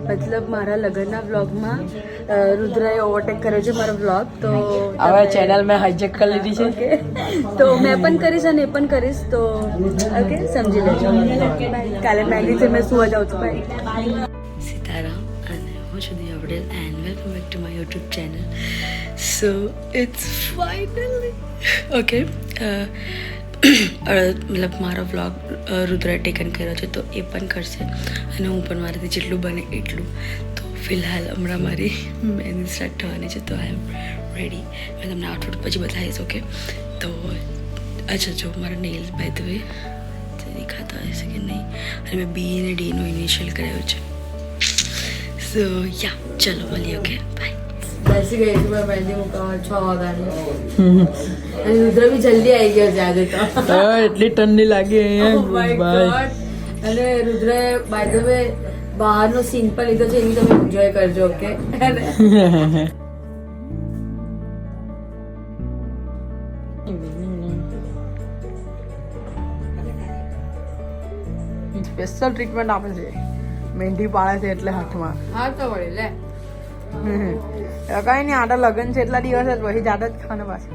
મતલબ મારા લગ્નના વ્લોગમાં રુદ્રએ ઓવરટેક કર્યો છે મારો વ્લોગ, તો હવે ચેનલ મેં હાઈજેક કરી લીધી છે. તો મેં પણ કરીશ અને એ પણ કરીશ, તો ઓકે સમજી લેજો. કાલે મહેંદી મેં સુવા જાઉં છું. ભાઈ સીતારામ અને હું છું Diya Patel and welcome back to my YouTube channel. So it's finally okay. મતલબ મારો વ્લોગ રુદ્રએ ટેકન કર્યો છે, તો એ પણ કરશે અને હું પણ મારાથી જેટલું બને એટલું. તો ફિલહાલ હમણાં મારી મહેંદી સ્ટાર્ટ થવાની છે, તો આઈ એમ રેડી. મેં તમને આઉટફિટ પછી બતાવીશ. ઓકે, તો અચ્છા જો મારા નેલ્સ બાય ધ વે દેખાતા હશે કે નહીં, અને મેં બી અને ડીનો ઇનિશિયલ કરાવ્યો છે. સો યા ચલો મળીએ. Okay bye. બેસી ગઈ છું મેં મહેંદી મૂકવા 6 વાગ્યાની, અને રુદ્ર બી જલ્દી આવી ગયો છે આજે તો. એટલી ઠંડી લાગી અહીંયા. અને રુદ્ર બાય ધ વે બહારનો સીન પણ લીધો છે, એની તમે એન્જોય કરજો. ઓકે સ્પેશિયલ ટ્રીટમેન્ટ આપે છે, મહેંદી પાડે છે એટલે હાથમાં. હા તો વળી લે. કઈ નહીં, આડા લગન છે એટલા દિવસ જ પછી જાડા જ ખાને પાછું.